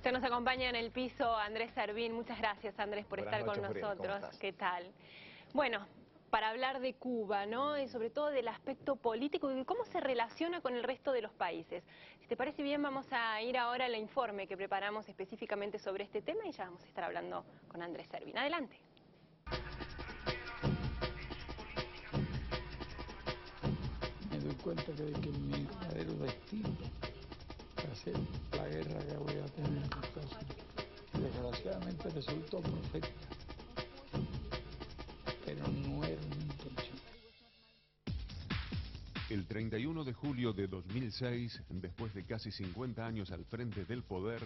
Ya nos acompaña en el piso Andrés Servín. Muchas gracias, Andrés, por estar con nosotros. ¿Qué tal? Bueno, para hablar de Cuba, ¿no? Y sobre todo del aspecto político y cómo se relaciona con el resto de los países. Si te parece bien, vamos a ir ahora al informe que preparamos específicamente sobre este tema y ya vamos a estar hablando con Andrés Servín. Adelante. Me doy cuenta que mi verdadero destino va a ser la guerra que voy a tener. Desgraciadamente resultó perfecta, pero no era mi intención. El 31 de julio de 2006, después de casi 50 años al frente del poder,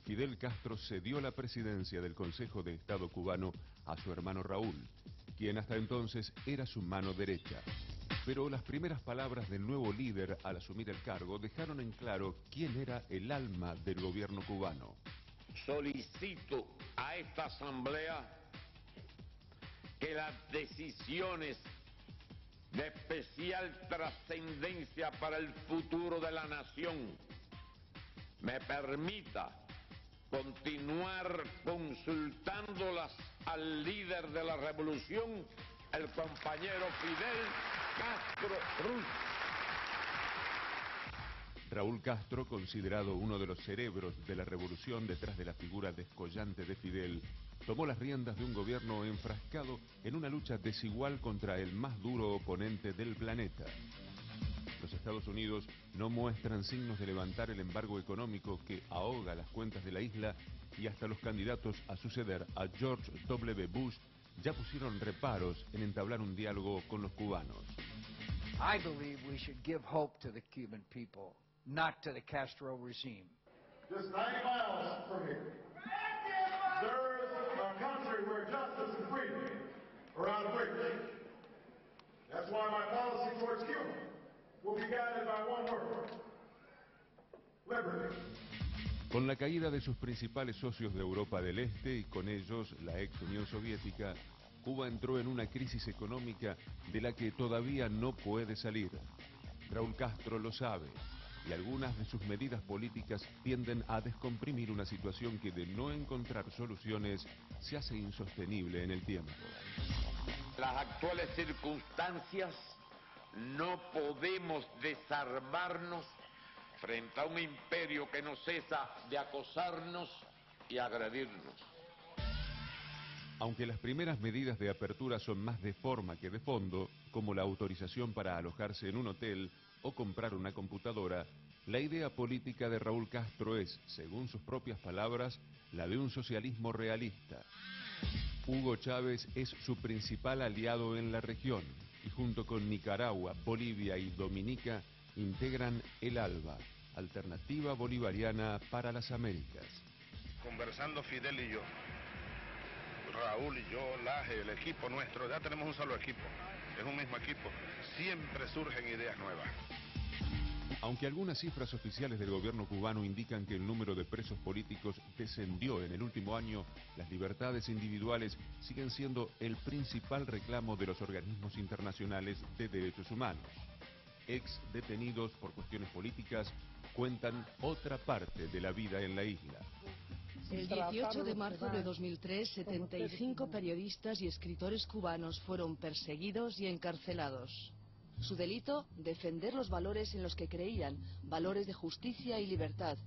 Fidel Castro cedió la presidencia del Consejo de Estado cubano a su hermano Raúl, quien hasta entonces era su mano derecha. Pero las primeras palabras del nuevo líder al asumir el cargo dejaron en claro quién era el alma del gobierno cubano. Solicito a esta asamblea que las decisiones de especial trascendencia para el futuro de la nación me permita continuar consultándolas al líder de la revolución, el compañero Fidel Castro Ruz. Raúl Castro, considerado uno de los cerebros de la revolución detrás de la figura descollante de Fidel, tomó las riendas de un gobierno enfrascado en una lucha desigual contra el más duro oponente del planeta. Los Estados Unidos no muestran signos de levantar el embargo económico que ahoga las cuentas de la isla y hasta los candidatos a suceder a George W. Bush ya pusieron reparos en entablar un diálogo con los cubanos. I believe we should give hope to the Cuban people, not to the Castro regime. Just 90 miles from here, there is a country where justice and freedom are out of reach. That's why my policy towards Cuba will be guided by one word: liberty. Con la caída de sus principales socios de Europa del Este y con ellos la ex Unión Soviética, Cuba entró en una crisis económica de la que todavía no puede salir. Raúl Castro lo sabe, y algunas de sus medidas políticas tienden a descomprimir una situación que, de no encontrar soluciones, se hace insostenible en el tiempo. Las actuales circunstancias no podemos desarmarnos frente a un imperio que no cesa de acosarnos y agredirnos. Aunque las primeras medidas de apertura son más de forma que de fondo, como la autorización para alojarse en un hotel o comprar una computadora, la idea política de Raúl Castro es, según sus propias palabras, la de un socialismo realista. Hugo Chávez es su principal aliado en la región y junto con Nicaragua, Bolivia y Dominica integran el ALBA, Alternativa Bolivariana para las Américas. Conversando Fidel y yo, Raúl y yo, Laje, el equipo nuestro, ya tenemos un solo equipo, es un mismo equipo, siempre surgen ideas nuevas. Aunque algunas cifras oficiales del gobierno cubano indican que el número de presos políticos descendió en el último año, las libertades individuales siguen siendo el principal reclamo de los organismos internacionales de derechos humanos. Ex detenidos por cuestiones políticas cuentan otra parte de la vida en la isla. El 18 de marzo de 2003, 75 periodistas y escritores cubanos fueron perseguidos y encarcelados. Su delito, defender los valores en los que creían, valores de justicia y libertad.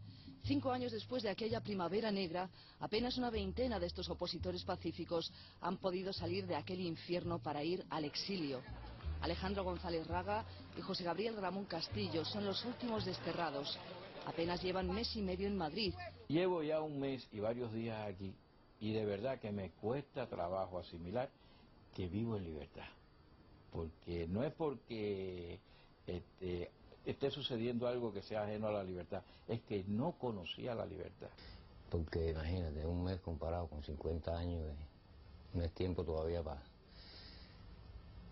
5 años después de aquella primavera negra, apenas una veintena de estos opositores pacíficos han podido salir de aquel infierno para ir al exilio. Alejandro González Raga y José Gabriel Ramón Castillo son los últimos desterrados. Apenas llevan mes y medio en Madrid. Llevo ya un mes y varios días aquí y de verdad que me cuesta trabajo asimilar que vivo en libertad. Porque no es porque esté sucediendo algo que sea ajeno a la libertad, es que no conocía la libertad. Porque imagínate, un mes comparado con 50 años, no es tiempo todavía para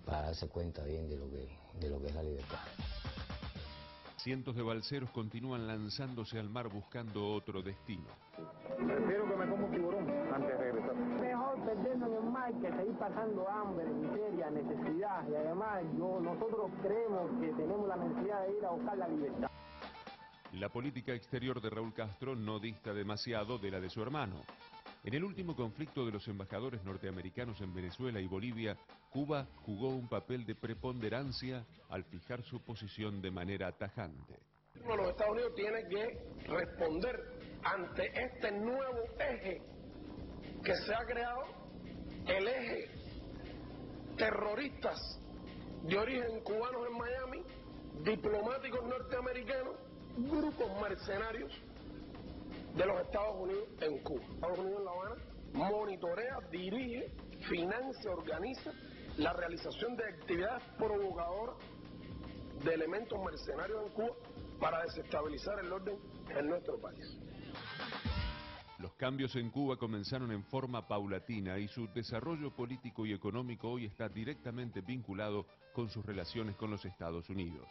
darse cuenta bien de lo que es la libertad. Cientos de balseros continúan lanzándose al mar buscando otro destino. Prefiero que me coma un tiburón antes de regresar. Mejor perdernos en el mar que seguir pasando hambre, miseria, necesidad. Y además nosotros creemos que tenemos la necesidad de ir a buscar la libertad. La política exterior de Raúl Castro no dista demasiado de la de su hermano. En el último conflicto de los embajadores norteamericanos en Venezuela y Bolivia, Cuba jugó un papel de preponderancia al fijar su posición de manera tajante. Los Estados Unidos tienen que responder ante este nuevo eje que se ha creado, el eje terroristas de origen cubanos en Miami, diplomáticos norteamericanos, grupos mercenarios de los Estados Unidos en Cuba. Estados Unidos en La Habana monitorea, dirige, financia, organiza la realización de actividades provocadoras de elementos mercenarios en Cuba para desestabilizar el orden en nuestro país. Los cambios en Cuba comenzaron en forma paulatina y su desarrollo político y económico hoy está directamente vinculado con sus relaciones con los Estados Unidos.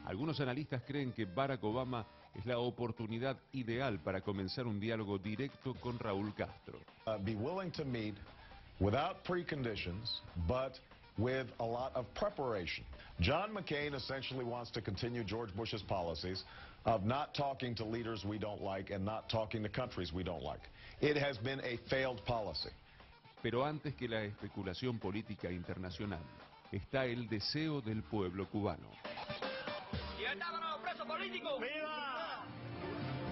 Algunos analistas creen que Barack Obama es la oportunidad ideal para comenzar un diálogo directo con Raúl Castro. Be willing to meet without preconditions, but with a lot of preparation. John McCain essentially wants to continue George Bush's policies of not talking to leaders we don't like and not talking to countries we don't like. It has been a failed policy. Pero antes que la especulación política internacional, está el deseo del pueblo cubano. ¡Libertad para los presos políticos! ¡Viva!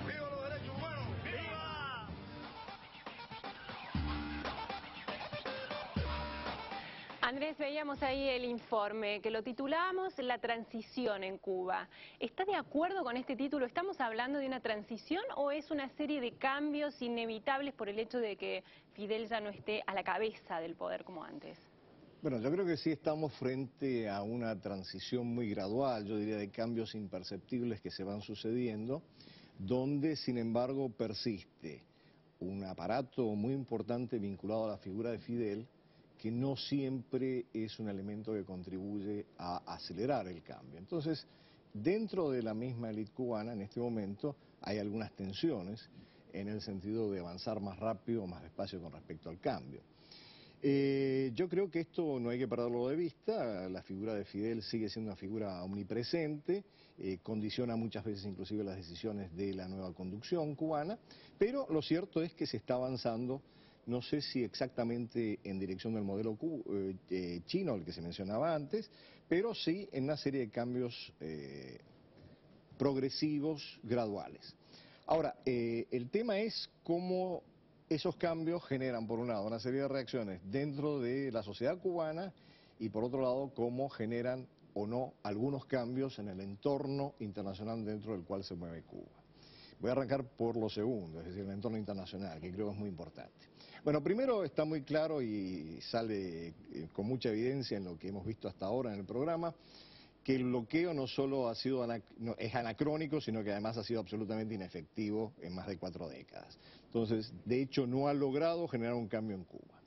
¡Viva los derechos humanos! ¡Viva! Andrés, veíamos ahí el informe, que lo titulamos La transición en Cuba. ¿Está de acuerdo con este título? ¿Estamos hablando de una transición o es una serie de cambios inevitables por el hecho de que Fidel ya no esté a la cabeza del poder como antes? Bueno, yo creo que sí estamos frente a una transición muy gradual, yo diría de cambios imperceptibles que se van sucediendo, donde sin embargo persiste un aparato muy importante vinculado a la figura de Fidel, que no siempre es un elemento que contribuye a acelerar el cambio. Entonces, dentro de la misma élite cubana, en este momento, hay algunas tensiones en el sentido de avanzar más rápido o más despacio con respecto al cambio. Yo creo que esto no hay que perderlo de vista, la figura de Fidel sigue siendo una figura omnipresente, condiciona muchas veces inclusive las decisiones de la nueva conducción cubana, pero lo cierto es que se está avanzando, no sé si exactamente en dirección del modelo chino, el que se mencionaba antes, pero sí en una serie de cambios progresivos, graduales. Ahora, el tema es cómo esos cambios generan, por un lado, una serie de reacciones dentro de la sociedad cubana y, por otro lado, cómo generan o no algunos cambios en el entorno internacional dentro del cual se mueve Cuba. Voy a arrancar por lo segundo, es decir, el entorno internacional, que creo que es muy importante. Bueno, primero está muy claro y sale con mucha evidencia en lo que hemos visto hasta ahora en el programa, que el bloqueo no solo ha sido es anacrónico, sino que además ha sido absolutamente inefectivo en más de 4 décadas. Entonces, de hecho, no ha logrado generar un cambio en Cuba.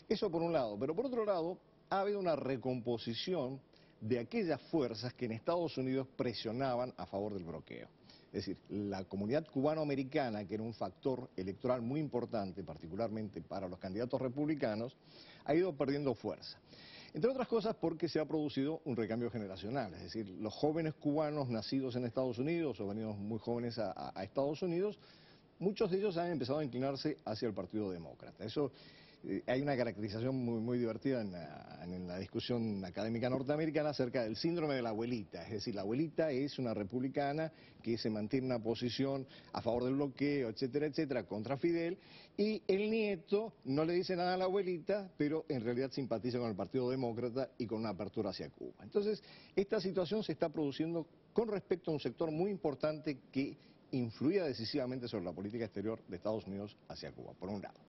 Eso por un lado, pero por otro lado, ha habido una recomposición de aquellas fuerzas que en Estados Unidos presionaban a favor del bloqueo. Es decir, la comunidad cubano-americana, que era un factor electoral muy importante, particularmente para los candidatos republicanos, ha ido perdiendo fuerza. Entre otras cosas porque se ha producido un recambio generacional, es decir, los jóvenes cubanos nacidos en Estados Unidos o venidos muy jóvenes a Estados Unidos, muchos de ellos han empezado a inclinarse hacia el Partido Demócrata. Eso hay una caracterización muy divertida en la discusión académica norteamericana acerca del síndrome de la abuelita. Es decir, la abuelita es una republicana que se mantiene en una posición a favor del bloqueo, etcétera, etcétera, contra Fidel, y el nieto no le dice nada a la abuelita, pero en realidad simpatiza con el Partido Demócrata y con una apertura hacia Cuba. Entonces, esta situación se está produciendo con respecto a un sector muy importante que influía decisivamente sobre la política exterior de Estados Unidos hacia Cuba, por un lado.